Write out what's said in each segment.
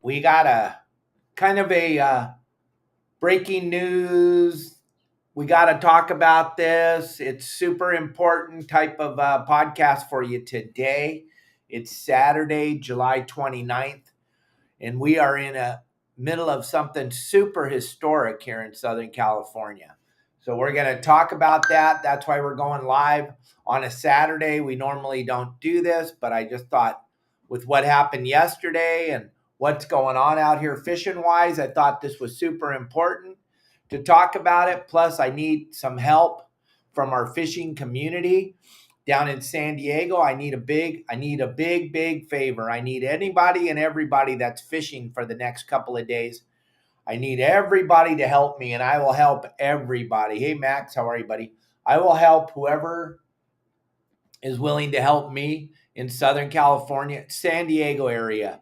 we got a kind of a breaking news. We got to talk about this. It's super important type of podcast for you today. It's Saturday, July 29th, and we are in a middle of something super historic here in Southern California. So we're going to talk about that. That's why we're going live on a Saturday. We normally don't do this, but I just thought with what happened yesterday and what's going on out here fishing wise, I thought this was super important to talk about it. Plus, I need some help from our fishing community down in San Diego. I need a big favor. I need anybody and everybody that's fishing for the next couple of days. I need everybody to help me, and I will help everybody. Hey, Max, how are you, buddy? I will help whoever is willing to help me in Southern California, San Diego area.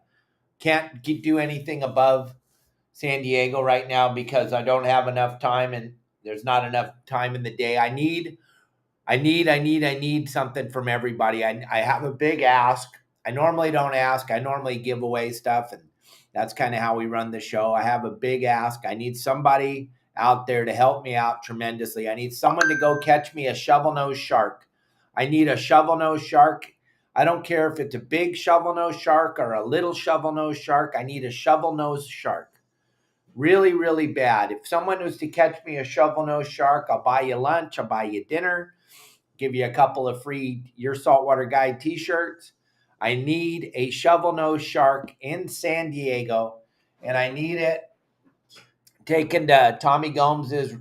Can't do anything above San Diego right now because I don't have enough time and there's not enough time in the day. I need something from everybody. I have a big ask. I normally don't ask. I normally give away stuff, and that's kind of how we run the show. I have a big ask. I need somebody out there to help me out tremendously. I need someone to go catch me a shovelnose shark. I need a shovelnose shark. I don't care if it's a big shovelnose shark or a little shovelnose shark. I need a shovelnose shark. Really, really bad. If someone was to catch me a shovelnose shark, I'll buy you lunch. I'll buy you dinner. Give you a couple of free Your Saltwater Guide t-shirts. I need a shovelnose shark in San Diego, and I need it taken to Tommy Gomes's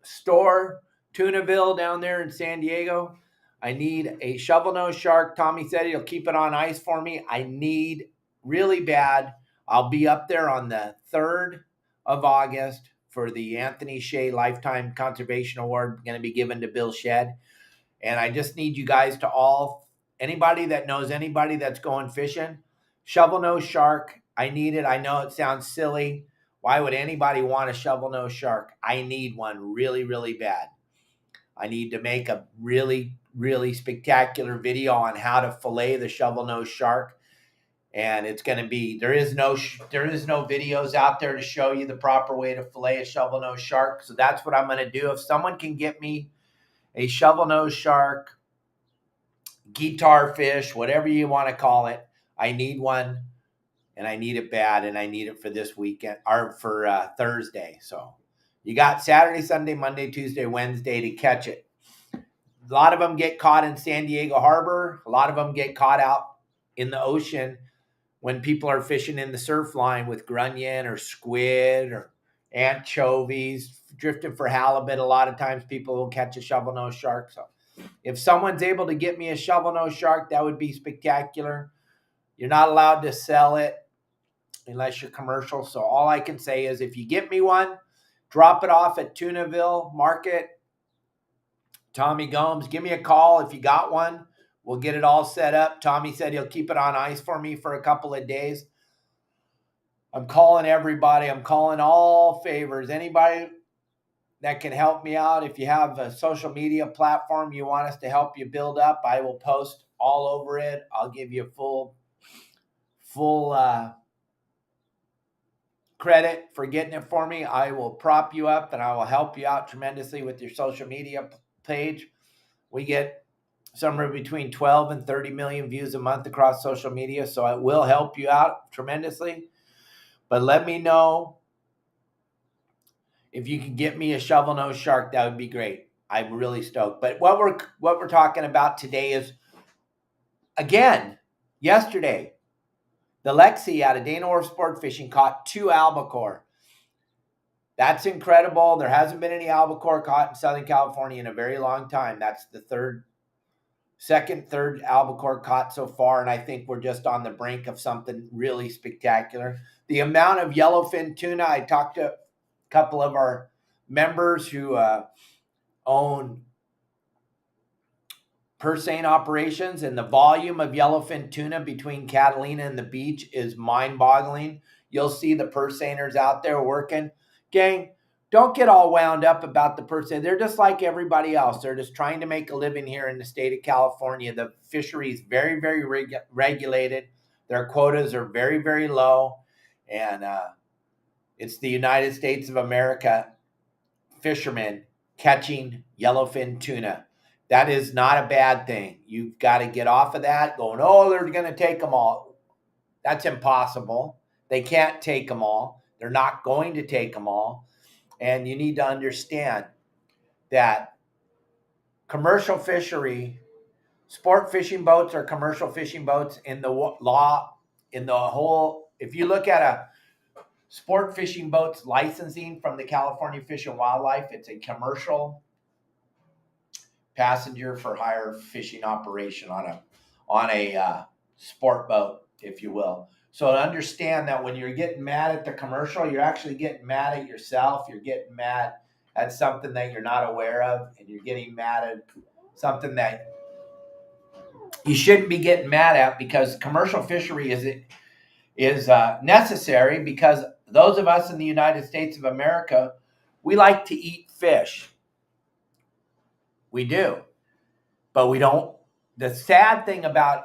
store, Tunaville, down there in San Diego. I need a shovelnose shark. Tommy said he'll keep it on ice for me. I need really bad. I'll be up there on the 3rd of August for the Anthony Shea Lifetime Conservation Award, going to be given to Bill Shedd. And I just need you guys to all, anybody that knows anybody that's going fishing, shovelnose shark, I need it. I know it sounds silly. Why would anybody want a shovelnose shark? I need one really, really bad. I need to make a really, really spectacular video on how to fillet the shovelnose shark. And it's going to be, there is no videos out there to show you the proper way to fillet a shovelnose shark. So that's what I'm going to do. If someone can get me a shovelnose shark, guitar fish, whatever you want to call it, I need one, and I need it bad, and I need it for this weekend, or for Thursday. So you got Saturday, Sunday, Monday, Tuesday, Wednesday to catch it. A lot of them get caught in San Diego Harbor. A lot of them get caught out in the ocean when people are fishing in the surf line with grunion or squid or anchovies, drifting for halibut. A lot of times people will catch a shovelnose shark. So if someone's able to get me a shovelnose shark, that would be spectacular. You're not allowed to sell it unless you're commercial. So all I can say is if you get me one, drop it off at Tunaville Market, Tommy Gomes. Give me a call if you got one. We'll get it all set up. Tommy said he'll keep it on ice for me for a couple of days. I'm calling everybody. I'm calling all favors. Anybody that can help me out. If you have a social media platform you want us to help you build up, I will post all over it. I'll give you full credit for getting it for me. I will prop you up and I will help you out tremendously with your social media page. We get somewhere between 12 and 30 million views a month across social media, so it will help you out tremendously. But let me know if you can get me a shovelnose shark. That would be great. I'm really stoked. But what we're talking about today is, again, yesterday, the Lexi out of Dana Wharf Sport Fishing caught 2 albacore. That's incredible. There hasn't been any albacore caught in Southern California in a very long time. That's the third albacore caught so far, and I think we're just on the brink of something really spectacular. The amount of yellowfin tuna, I talked to a couple of our members who own purse seine operations, and the volume of yellowfin tuna between Catalina and the beach is mind-boggling. You'll see the purse seiners out there working. Gang, don't get all wound up about the purse seine. They're just like everybody else. They're just trying to make a living here in the state of California. The fishery is very, very regulated. Their quotas are very, very low. And it's the United States of America fishermen catching yellowfin tuna. That is not a bad thing. You've got to get off of that going, oh, they're going to take them all. That's impossible. They can't take them all. They're not going to take them all. And you need to understand that commercial fishery, sport fishing boats or commercial fishing boats in the law, in the whole, if you look at a sport fishing boats licensing from the California Fish and Wildlife, it's a commercial passenger for hire fishing operation on a sport boat, if you will. So to understand that when you're getting mad at the commercial, you're actually getting mad at yourself. You're getting mad at something that you're not aware of, and you're getting mad at something that you shouldn't be getting mad at, because commercial fishery is necessary, because those of us in the United States of America, we like to eat fish. We do. But we don't. The sad thing about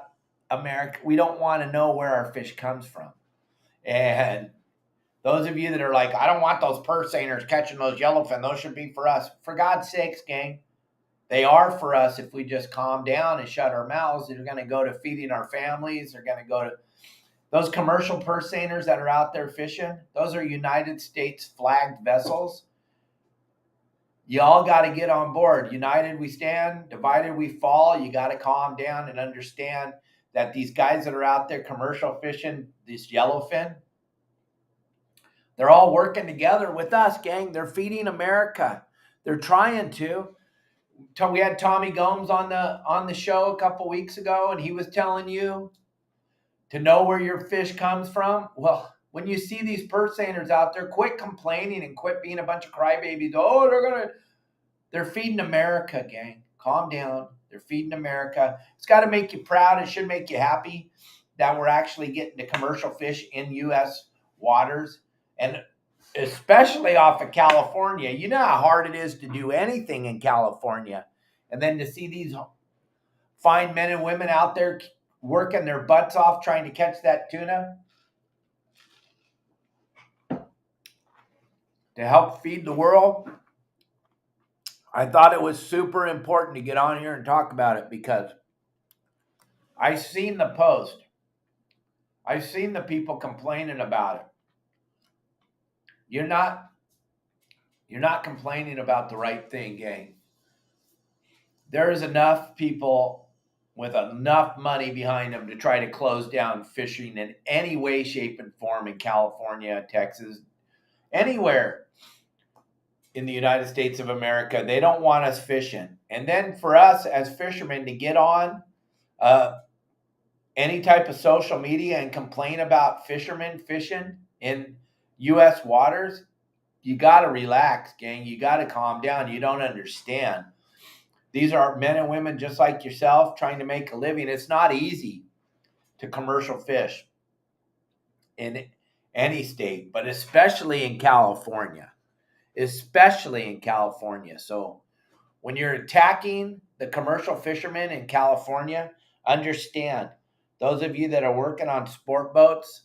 America, we don't want to know where our fish comes from. And those of you that are like, I don't want those purse seiners catching those yellowfin, those should be for us. For God's sakes, gang, they are for us if we just calm down and shut our mouths. They're going to go to feeding our families. They're going to go to those commercial purse seiners that are out there fishing. Those are United States flagged vessels. You all got to get on board. United we stand, divided we fall. You got to calm down and understand that these guys that are out there commercial fishing this yellowfin, they're all working together with us, gang. They're feeding America. They're trying to. We had Tommy Gomes on the show a couple weeks ago, and he was telling you to know where your fish comes from. Well, when you see these purse seiners out there, quit complaining and quit being a bunch of crybabies. Oh, they're feeding America, gang. Calm down. They're feeding America. It's got to make you proud. It should make you happy that we're actually getting to commercial fish in U.S. waters, and especially off of California. You know how hard it is to do anything in California. And then to see these fine men and women out there working their butts off trying to catch that tuna to help feed the world. I thought it was super important to get on here and talk about it, because I've seen the post. I've seen the people complaining about it. You're not complaining about the right thing, gang. There is enough people with enough money behind them to try to close down fishing in any way, shape, and form in California, Texas, anywhere in the United States of America. They don't want us fishing. And then for us as fishermen to get on any type of social media and complain about fishermen fishing in U.S. waters, you got to relax, gang. You got to calm down. You don't understand. These are men and women just like yourself trying to make a living. It's not easy to commercial fish in any state, but especially in California. Especially in California. So when you're attacking the commercial fishermen in California, understand, those of you that are working on sport boats,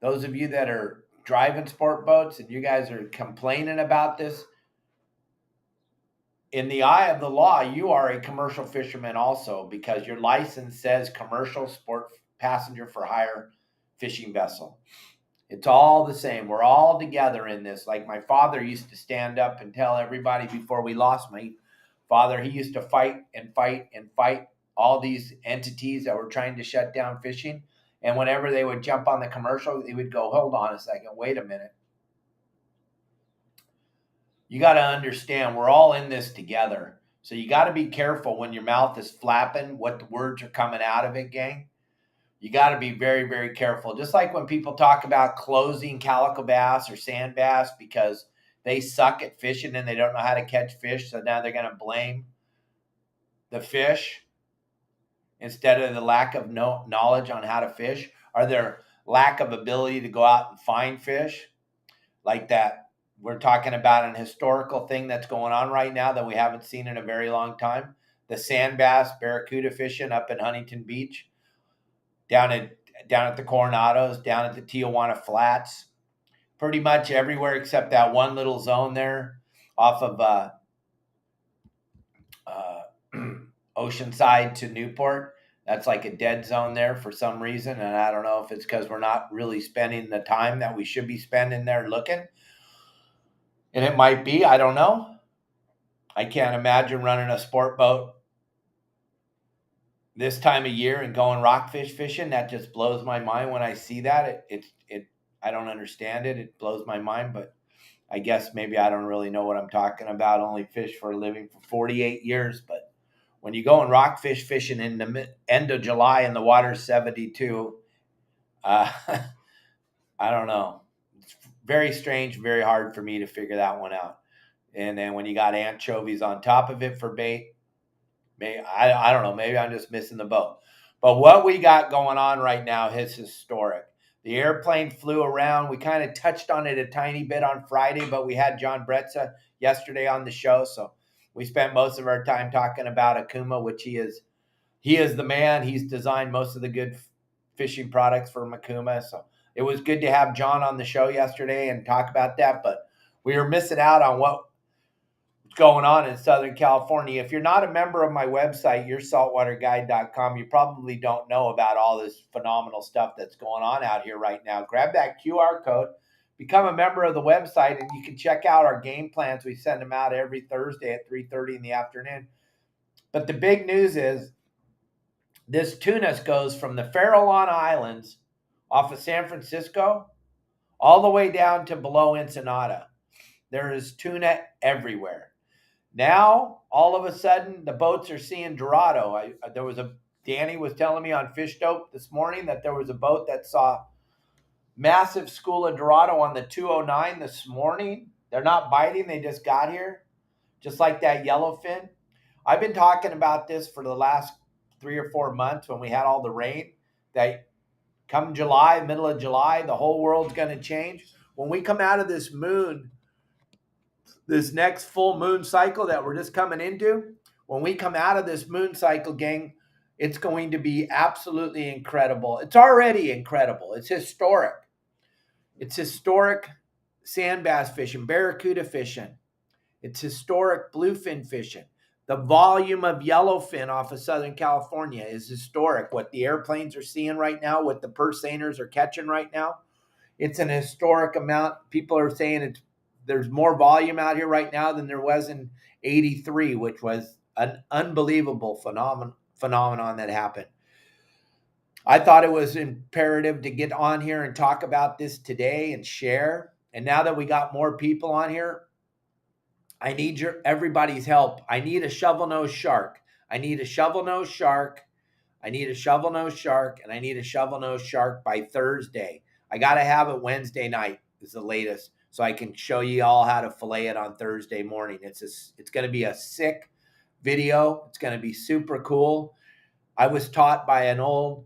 those of you that are driving sport boats, and you guys are complaining about this, in the eye of the law, you are a commercial fisherman also, because your license says commercial sport passenger for hire fishing vessel. It's all the same. We're all together in this. Like my father used to stand up and tell everybody before we lost my father, he used to fight and fight and fight all these entities that were trying to shut down fishing. And whenever they would jump on the commercial, he would go, hold on a second, wait a minute. You got to understand, we're all in this together. So you got to be careful when your mouth is flapping, what the words are coming out of it, gang. You got to be very, very careful. Just like when people talk about closing calico bass or sand bass because they suck at fishing and they don't know how to catch fish, so now they're going to blame the fish instead of the lack of knowledge on how to fish, or their lack of ability to go out and find fish. Like that, we're talking about an historical thing that's going on right now that we haven't seen in a very long time. The sand bass, Barracuda fishing up in Huntington Beach, down down at the Coronados, down at the Tijuana Flats, pretty much everywhere except that one little zone there off of uh, Oceanside to Newport. That's like a dead zone there for some reason. And I don't know if it's because we're not really spending the time that we should be spending there looking. And it might be, I don't know. I can't imagine running a sport boat this time of year and going rockfish fishing. That just blows my mind when I see that. I don't understand it. It blows my mind, but I guess maybe I don't really know what I'm talking about. Only fish for a living for 48 years. But when you go and rockfish fishing in the end of July and the water's 72, I don't know. It's very strange, very hard for me to figure that one out. And then when you got anchovies on top of it for bait, maybe I don't know. Maybe I'm just missing the boat. But what we got going on right now is historic. The airplane flew around. We kind of touched on it a tiny bit on Friday, but we had John Bretza yesterday on the show, so we spent most of our time talking about Akuma, which he is the man. He's designed most of the good fishing products for Akuma, so it was good to have John on the show yesterday and talk about that. But we were missing out on what going on in Southern California. If you're not a member of my website, yoursaltwaterguide.com, you probably don't know about all this phenomenal stuff that's going on out here right now. Grab that QR code, become a member of the website, and you can check out our game plans. We send them out every Thursday at 3:30 in the afternoon. But the big news is this tuna goes from the Farallon Islands off of San Francisco all the way down to below Ensenada. There is tuna everywhere. Now, all of a sudden, the boats are seeing Dorado. Danny was telling me on Fish Dope this morning that there was a boat that saw massive school of Dorado on the 209 this morning. They're not biting. They just got here, just like that yellowfin. I've been talking about this for the last 3 or 4 months when we had all the rain, that come July, middle of July, the whole world's going to change. When we come out of this next full moon cycle that we're just coming into, when we come out of this moon cycle, gang, it's going to be absolutely incredible. It's already incredible. It's historic. It's historic sand bass fishing, barracuda fishing. It's historic bluefin fishing. The volume of yellowfin off of Southern California is historic. What the airplanes are seeing right now, what the purse seiners are catching right now, it's an historic amount. People are saying there's more volume out here right now than there was in 83, which was an unbelievable phenomenon that happened. I thought it was imperative to get on here and talk about this today and share. And now that we got more people on here, I need everybody's help. I need a shovelnose shark. I need a shovelnose shark. I need a shovelnose shark, and I need a shovelnose shark by Thursday. I got to have it Wednesday night is the latest, so I can show you all how to fillet it on Thursday morning. It's going to be a sick video. It's going to be super cool. I was taught by an old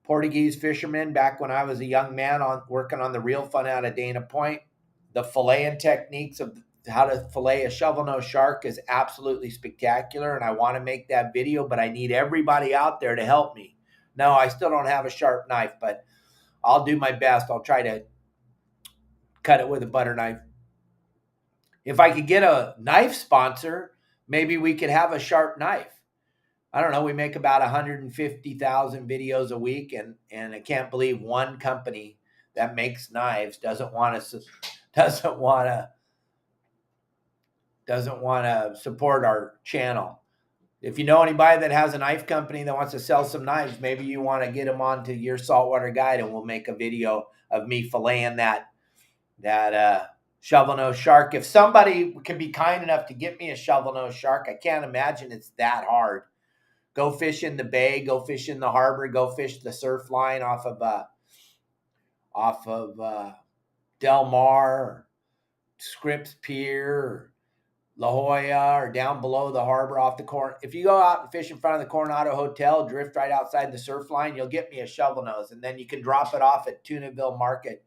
Portuguese fisherman back when I was a young man working on the reel fun out of Dana Point. The filleting techniques of how to fillet a shovelnose shark is absolutely spectacular, and I want to make that video, but I need everybody out there to help me. No, I still don't have a sharp knife, but I'll do my best. I'll try to cut it with a butter knife. If I could get a knife sponsor, maybe we could have a sharp knife. I don't know. We make about 150,000 videos a week, and I can't believe one company that makes knives doesn't want to support our channel. If you know anybody that has a knife company that wants to sell some knives, maybe you want to get them onto Your Saltwater Guide, and we'll make a video of me filleting that shovelnose shark. If somebody can be kind enough to get me a shovelnose shark, I can't imagine it's that hard. Go fish in the bay, go fish in the harbor, go fish the surf line off of Del Mar, or Scripps Pier, or La Jolla, or down below the harbor off the if you go out and fish in front of the Coronado Hotel, drift right outside the surf line, you'll get me a shovelnose, and then you can drop it off at Tunaville Market,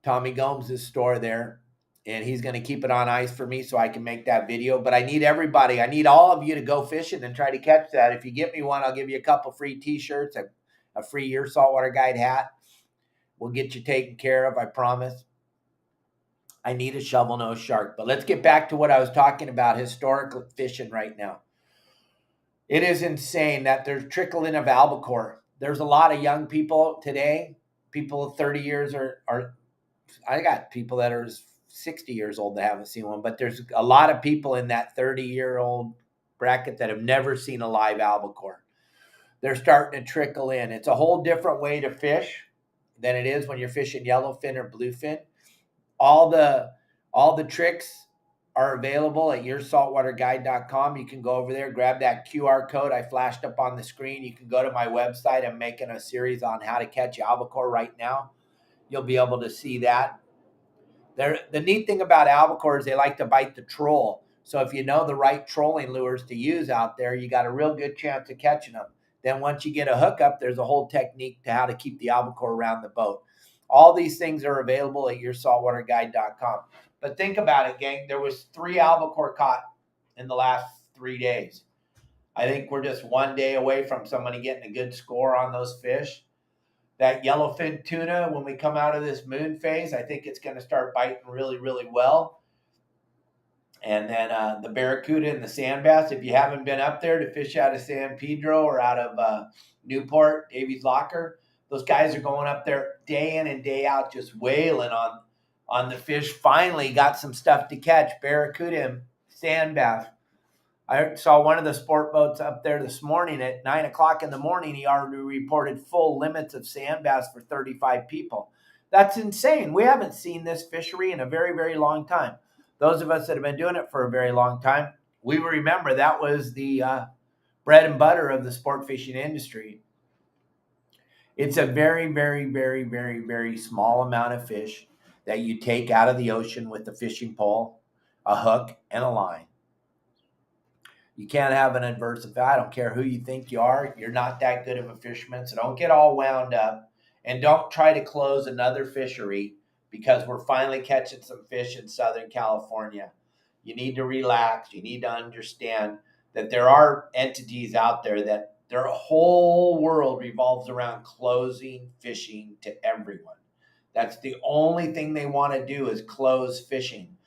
Tommy Gomes' store there, and he's going to keep it on ice for me so I can make that video. But I need everybody. I need all of you to go fishing and try to catch that. If you get me one, I'll give you a couple free t-shirts. a free Your Saltwater Guide hat. We'll get you taken care of, I promise. I need a shovelnose shark. But let's get back to what I was talking about, historical fishing right now. It is insane that there's trickling of albacore. There's a lot of young people today, people 30 years are I got people that are 60 years old that haven't seen one, but there's a lot of people in that 30-year-old bracket that have never seen a live albacore. They're starting to trickle in. It's a whole different way to fish than it is when you're fishing yellowfin or bluefin. All the tricks are available at yoursaltwaterguide.com. You can go over there, grab that QR code I flashed up on the screen. You can go to my website. I'm making a series on how to catch albacore right now. You'll be able to see that. The neat thing about albacore is they like to bite the troll. So if you know the right trolling lures to use out there, you got a real good chance of catching them. Then once you get a hookup, there's a whole technique to how to keep the albacore around the boat. All these things are available at yoursaltwaterguide.com. But think about it, gang. There was 3 albacore caught in the last 3 days. I think we're just one day away from somebody getting a good score on those fish. That yellowfin tuna, when we come out of this moon phase, I think it's going to start biting really, really well. And then the barracuda and the sand bass. If you haven't been up there to fish out of San Pedro or out of Newport, Davies Locker, those guys are going up there day in and day out, just wailing on the fish. Finally got some stuff to catch, barracuda and sand bass. I saw one of the sport boats up there this morning at 9 o'clock in the morning. He already reported full limits of sand bass for 35 people. That's insane. We haven't seen this fishery in a very, very long time. Those of us that have been doing it for a very long time, we remember that was the bread and butter of the sport fishing industry. It's a very, very, very, very, very small amount of fish that you take out of the ocean with a fishing pole, a hook, and a line. You can't have an adverse effect. I don't care who you think you are. You're not that good of a fisherman. So don't get all wound up and don't try to close another fishery because we're finally catching some fish in Southern California. You need to relax. You need to understand that there are entities out there that their whole world revolves around closing fishing to everyone. That's the only thing they want to do is close fishing.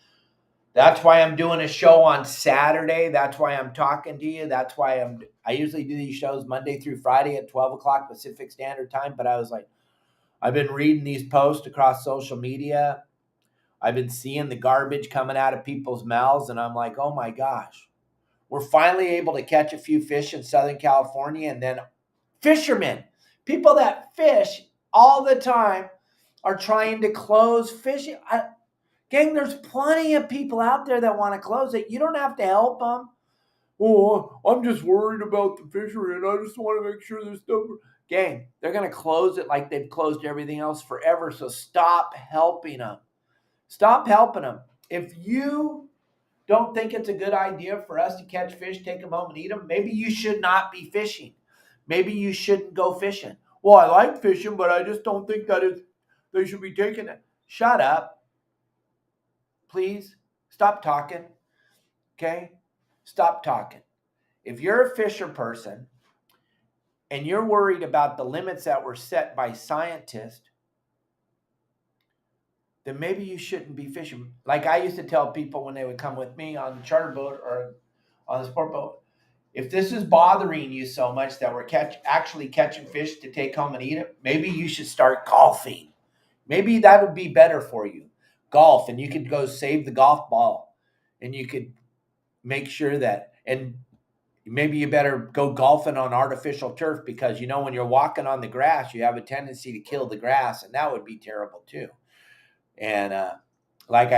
That's why I'm doing a show on Saturday. That's why I'm talking to you. That's why I usually do these shows Monday through Friday at 12 o'clock Pacific Standard Time. But I was like, I've been reading these posts across social media. I've been seeing the garbage coming out of people's mouths. And I'm like, oh my gosh, we're finally able to catch a few fish in Southern California. And then fishermen, people that fish all the time, are trying to close fishing. Gang, there's plenty of people out there that want to close it. You don't have to help them. Oh, I'm just worried about the fishery and I just want to make sure there's stuff. Gang, they're going to close it like they've closed everything else forever. So stop helping them. Stop helping them. If you don't think it's a good idea for us to catch fish, take them home and eat them, maybe you should not be fishing. Maybe you shouldn't go fishing. Well, I like fishing, but I just don't think they should be taking it. Shut up. Please stop talking. Okay? Stop talking. If you're a fisher person and you're worried about the limits that were set by scientists, then maybe you shouldn't be fishing. Like I used to tell people when they would come with me on the charter boat or on the sport boat, if this is bothering you so much that we're actually catching fish to take home and eat it, maybe you should start golfing. Maybe that would be better for you. Golf, and you could go save the golf ball and you could make sure that, and maybe you better go golfing on artificial turf because when you're walking on the grass, you have a tendency to kill the grass, and that would be terrible too. And like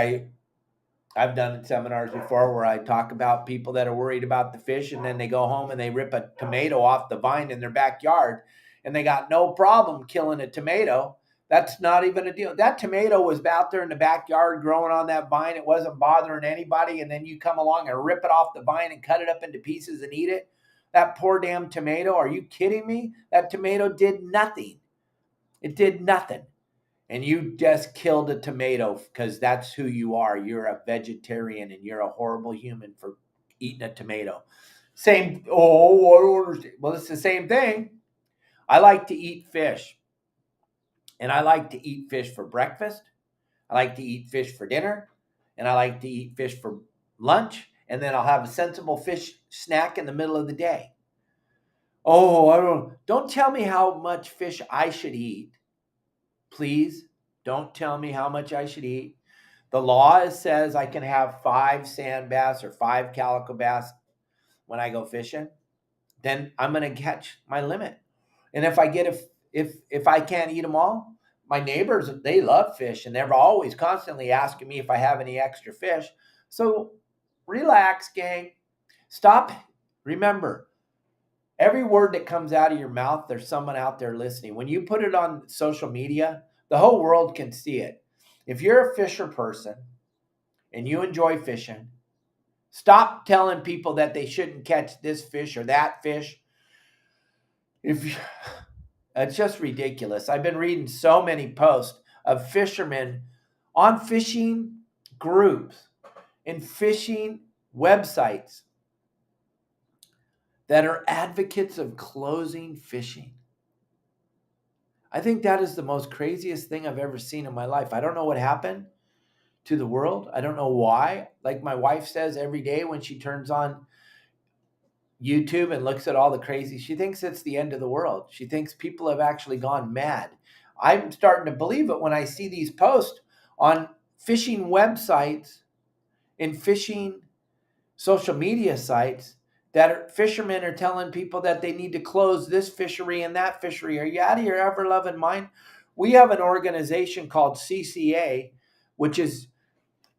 I've done seminars before where I talk about people that are worried about the fish and then they go home and they rip a tomato off the vine in their backyard and they got no problem killing a tomato. That's not even a deal. That tomato was out there in the backyard growing on that vine. It wasn't bothering anybody. And then you come along and rip it off the vine and cut it up into pieces and eat it. That poor damn tomato. Are you kidding me? That tomato did nothing. It did nothing. And you just killed a tomato because that's who you are. You're a vegetarian and you're a horrible human for eating a tomato. I don't understand. Well, it's the same thing. I like to eat fish, and I like to eat fish for breakfast. I like to eat fish for dinner, and I like to eat fish for lunch, and then I'll have a sensible fish snack in the middle of the day. Oh, don't tell me how much fish I should eat. Please don't tell me how much I should eat. The law says I can have 5 sand bass or 5 calico bass when I go fishing. Then I'm going to catch my limit. And if I get if I can't eat them all, my neighbors, they love fish and they're always constantly asking me if I have any extra fish. So relax, gang. Stop. Remember, every word that comes out of your mouth, there's someone out there listening. When you put it on social media, the whole world can see it. If you're a fisher person and you enjoy fishing, stop telling people that they shouldn't catch this fish or that fish. It's just ridiculous. I've been reading so many posts of fishermen on fishing groups and fishing websites that are advocates of closing fishing. I think that is the most craziest thing I've ever seen in my life. I don't know what happened to the world. I don't know why. Like my wife says every day when she turns on YouTube and looks at all the crazy, she thinks it's the end of the world. She thinks people have actually gone mad. I'm starting to believe it when I see these posts on fishing websites and fishing social media sites fishermen are telling people that they need to close this fishery and that fishery. Are you out of your ever-loving mind? We have an organization called CCA, which is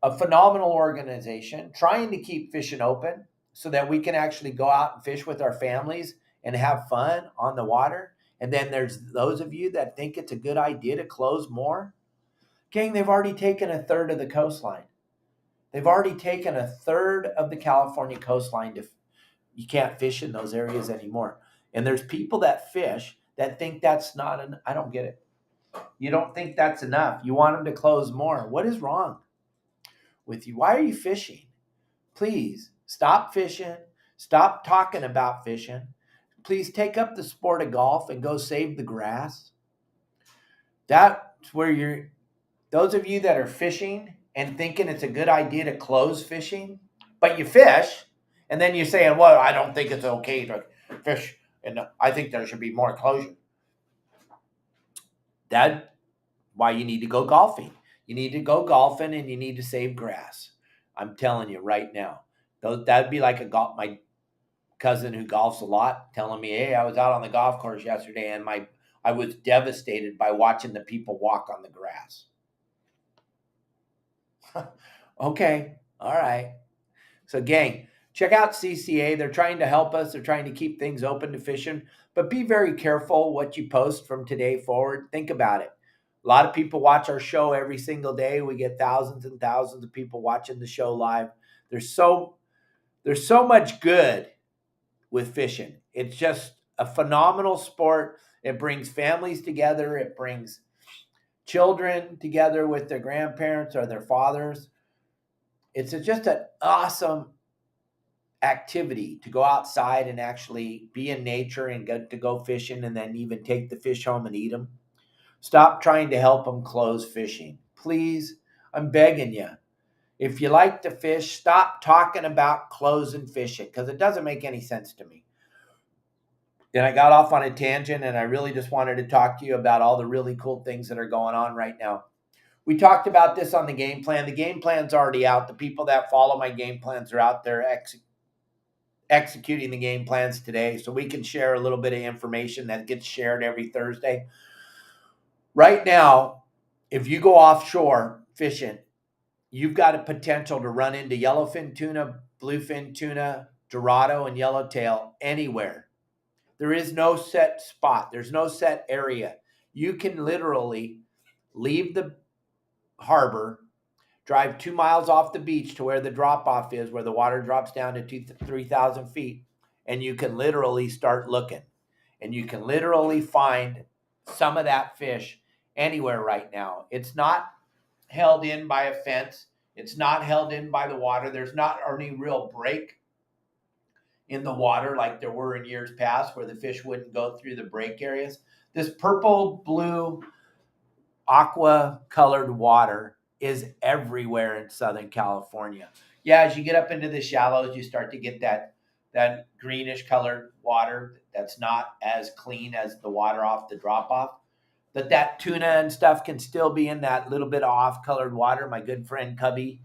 a phenomenal organization trying to keep fishing open so that we can actually go out and fish with our families and have fun on the water. And then there's those of you that think it's a good idea to close more. Gang, they've already taken a third of the coastline. They've already taken a third of the California coastline. You can't fish in those areas anymore. And there's people that fish that think that's not I don't get it. You don't think that's enough. You want them to close more. What is wrong with you? Why are you fishing? Please stop fishing. Stop talking about fishing. Please take up the sport of golf and go save the grass. That's where those of you that are fishing and thinking it's a good idea to close fishing, but you fish, and then you're saying, well, I don't think it's okay to fish, and I think there should be more closure. That's why you need to go golfing. You need to go golfing and you need to save grass. I'm telling you right now. That'd be like my cousin who golfs a lot telling me, hey, I was out on the golf course yesterday and I was devastated by watching the people walk on the grass. Okay. All right. So gang, check out CCA. They're trying to help us. They're trying to keep things open to fishing, but be very careful what you post from today forward. Think about it. A lot of people watch our show every single day. We get thousands and thousands of people watching the show live. There's so much good with fishing. It's just a phenomenal sport. It brings families together. It brings children together with their grandparents or their fathers. It's just an awesome activity to go outside and actually be in nature and get to go fishing and then even take the fish home and eat them. Stop trying to help them close fishing. Please, I'm begging you. If you like to fish, stop talking about closing fishing because it doesn't make any sense to me. And I got off on a tangent and I really just wanted to talk to you about all the really cool things that are going on right now. We talked about this on the game plan. The game plan's already out. The people that follow my game plans are out there executing the game plans today. So we can share a little bit of information that gets shared every Thursday. Right now, if you go offshore fishing, you've got a potential to run into yellowfin tuna, bluefin tuna, dorado, and yellowtail anywhere. There is no set spot. There's no set area. You can literally leave the harbor, drive 2 miles off the beach to where the drop-off is, where the water drops down to 3,000 feet, and you can literally start looking. And you can literally find some of that fish anywhere right now. It's not held in by a fence. It's not held in by the water. There's not any real break in the water like there were in years past where the fish wouldn't go through the break areas. This purple, blue, aqua colored water is everywhere in Southern California. Yeah, as you get up into the shallows, you start to get that greenish colored water that's not as clean as the water off the drop off. But that tuna and stuff can still be in that little bit of off colored water. My good friend Cubby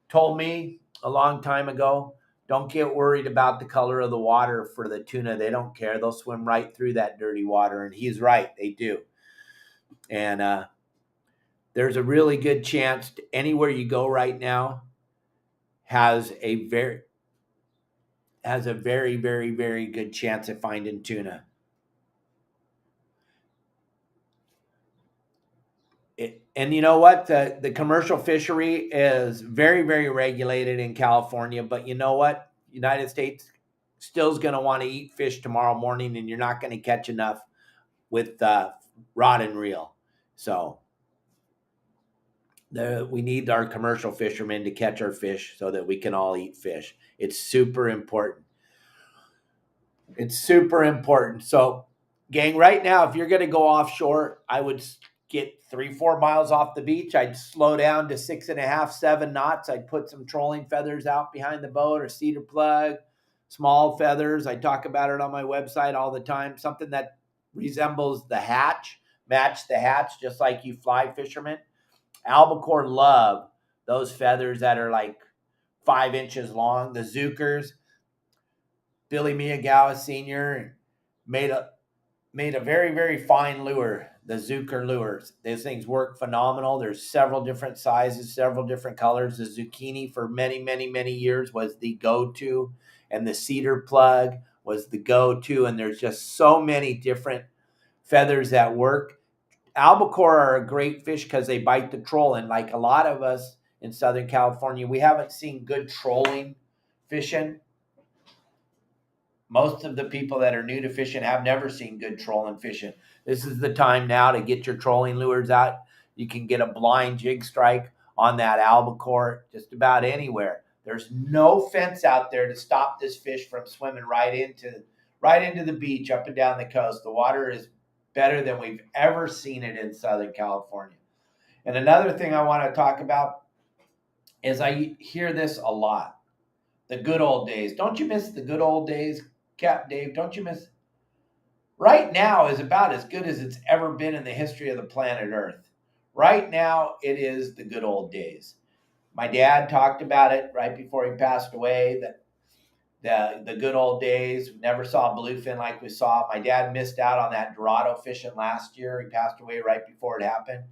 told me a long time ago, don't get worried about the color of the water for the tuna. They don't care. They'll swim right through that dirty water. And he's right. They do. And there's a really good chance anywhere you go right now has a very, very, very good chance of finding tuna. And you know what? The commercial fishery is very, very regulated in California. But you know what? United States still is going to want to eat fish tomorrow morning, and you're not going to catch enough with rod and reel. So we need our commercial fishermen to catch our fish so that we can all eat fish. It's super important. It's super important. So, gang, right now, if you're going to go offshore, I would get 3-4 miles off the beach. I'd slow down to 6.5, 7 knots. I'd put some trolling feathers out behind the boat or cedar plug, small feathers. I talk about it on my website all the time. Something that resembles the hatch, match the hatch, just like you fly fishermen. Albacore love those feathers that are like 5 inches long. The Zookers, Billy Miyagawa Sr. made a very, very fine lure, the Zooker lures. These things work phenomenal. There's several different sizes, several different colors. The zucchini for many, many, many years was the go-to, and the cedar plug was the go-to, and there's just so many different feathers that work. Albacore are a great fish because they bite the troll, and like a lot of us in Southern California, we haven't seen good trolling fishing. Most of the people that are new to fishing have never seen good trolling fishing. This is the time now to get your trolling lures out. You can get a blind jig strike on that albacore just about anywhere. There's no fence out there to stop this fish from swimming right into the beach up and down the coast. The water is better than we've ever seen it in Southern California. And another thing I want to talk about is I hear this a lot. The good old days. Don't you miss the good old days, Cap Dave? Don't you miss? Right now is about as good as it's ever been in the history of the planet Earth. Right now, it is the good old days. My dad talked about it right before he passed away, that the good old days. Never saw bluefin like we saw. My dad missed out on that Dorado fishing last year. He passed away right before it happened.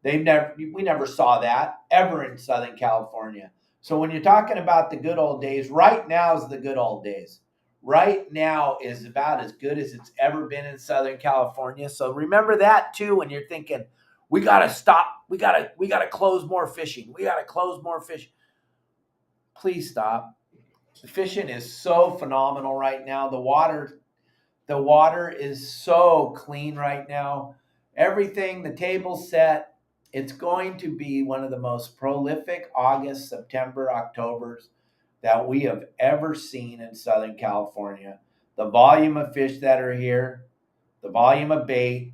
We never saw that ever in Southern California. So when you're talking about the good old days, right now is the good old days. Right now is about as good as it's ever been in Southern California. So remember that too when you're thinking, we got to stop. We got to close more fishing. We got to close more fishing. Please stop. The fishing is so phenomenal right now. The water is so clean right now. Everything, the table's set. It's going to be one of the most prolific August, September, Octobers that we have ever seen in Southern California. The volume of fish that are here, the volume of bait,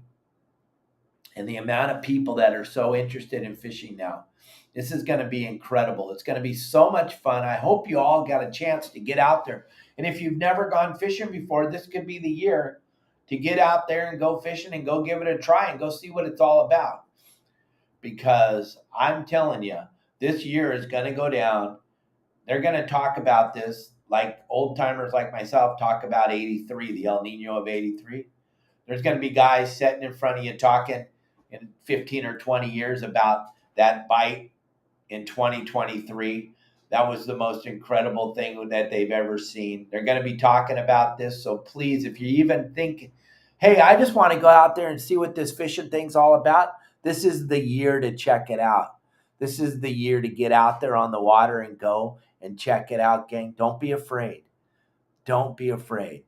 and the amount of people that are so interested in fishing now. This is going to be incredible. It's going to be so much fun. I hope you all got a chance to get out there. And if you've never gone fishing before, this could be the year to get out there and go fishing and go give it a try and go see what it's all about. Because I'm telling you, this year is going to go down. They're going to talk about this like old timers like myself talk about 83, the El Nino of 83. There's going to be guys sitting in front of you talking in 15 or 20 years about that bite in 2023. That was the most incredible thing that they've ever seen. They're going to be talking about this. So please, if you even think, hey, I just want to go out there and see what this fishing thing's all about, this is the year to check it out. This is the year to get out there on the water and go and check it out, gang. Don't be afraid. Don't be afraid.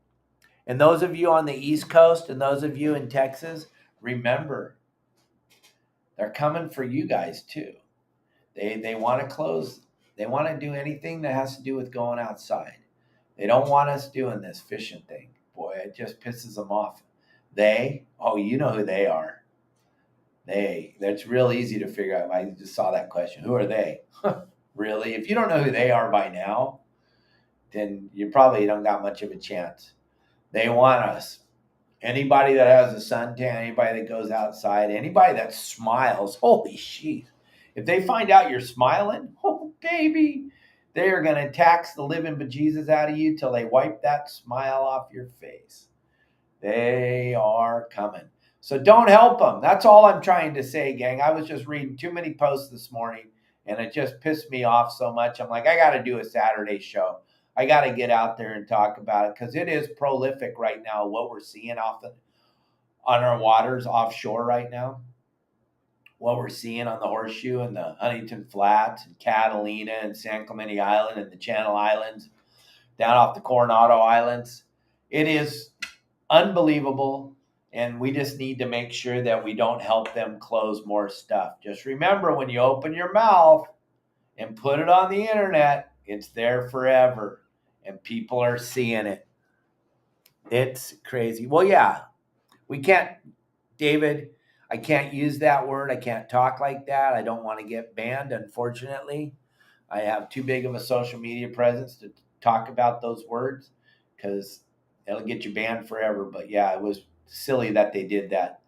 And those of you on the East Coast and those of you in Texas, remember, they're coming for you guys too. They want to close. They want to do anything that has to do with going outside. They don't want us doing this fishing thing. Boy, it just pisses them off. They? Oh, you know who they are. They. That's real easy to figure out. I just saw that question. Who are they? Really? If you don't know who they are by now, then you probably don't got much of a chance. They want us. Anybody that has a suntan, anybody that goes outside, anybody that smiles, holy shit. If they find out you're smiling, oh baby, they are going to tax the living bejesus out of you till they wipe that smile off your face. They are coming. So don't help them. That's all I'm trying to say, gang. I was just reading too many posts this morning, and it just pissed me off so much. I'm like, I got to do a Saturday show. I got to get out there and talk about it because it is prolific right now, what we're seeing on our waters offshore right now. What we're seeing on the Horseshoe and the Huntington Flats and Catalina and San Clemente Island and the Channel Islands, down off the Coronado Islands. It is unbelievable, and we just need to make sure that we don't help them close more stuff. Just remember, when you open your mouth and put it on the internet, it's there forever, and people are seeing it. It's crazy. Well, yeah, we can't, David, I can't use that word. I can't talk like that. I don't want to get banned, unfortunately. I have too big of a social media presence to talk about those words because it'll get you banned forever. But yeah, it was silly that they did that.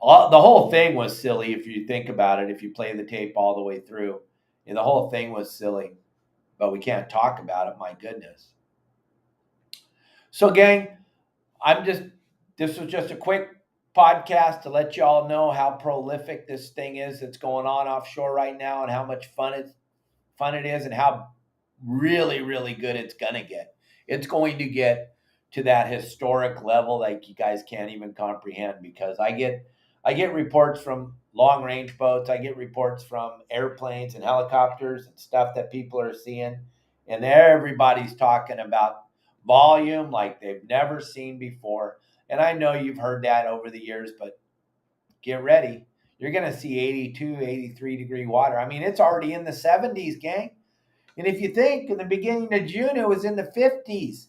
The whole thing was silly if you think about it, if you play the tape all the way through. And the whole thing was silly, but we can't talk about it, my goodness. So, gang, this was just a quick podcast to let you all know how prolific this thing is that's going on offshore right now and how much fun it is and how really, really good it's going to get. It's going to get to that historic level like you guys can't even comprehend, because I get reports from long range boats. I get reports from airplanes and helicopters and stuff that people are seeing, and everybody's talking about volume like they've never seen before. And I know you've heard that over the years, but get ready. You're going to see 82, 83 degree water. I mean, it's already in the 70s, gang. And if you think in the beginning of June, it was in the 50s.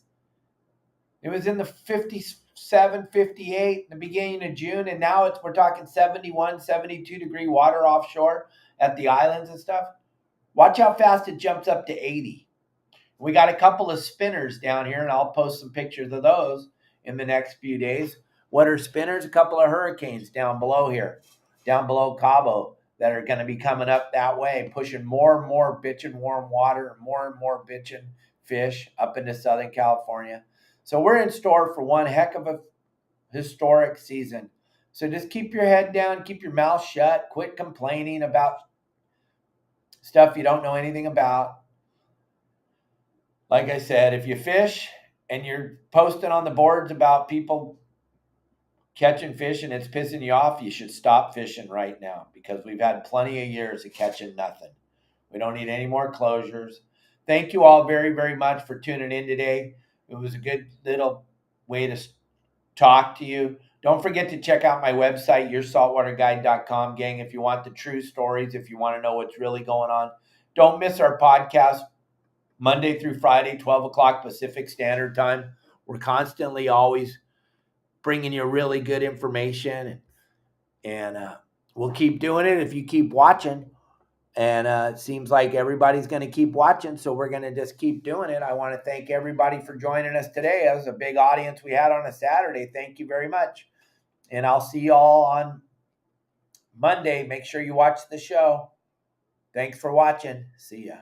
It was in the 57, 58 in the beginning of June. And now we're talking 71, 72 degree water offshore at the islands and stuff. Watch how fast it jumps up to 80. We got a couple of spinners down here, and I'll post some pictures of those in the next few days. What are spinners? A couple of hurricanes down below here, down below Cabo, that are going to be coming up that way, pushing more and more bitchin' warm water, more and more bitchin' fish up into Southern California. So we're in store for one heck of a historic season. So just keep your head down, keep your mouth shut, quit complaining about stuff you don't know anything about. Like I said, if you fish and you're posting on the boards about people catching fish and it's pissing you off, you should stop fishing right now, because we've had plenty of years of catching nothing. We don't need any more closures. Thank you all very, very much for tuning in today. It was a good little way to talk to you. Don't forget to check out my website, yoursaltwaterguide.com, gang, if you want the true stories, if you want to know what's really going on. Don't miss our podcast. Monday through Friday, 12 o'clock Pacific Standard Time. We're constantly always bringing you really good information, and we'll keep doing it if you keep watching. And it seems like everybody's going to keep watching, so we're going to just keep doing it. I want to thank everybody for joining us today. That was a big audience we had on a Saturday. Thank you very much. And I'll see you all on Monday. Make sure you watch the show. Thanks for watching. See ya.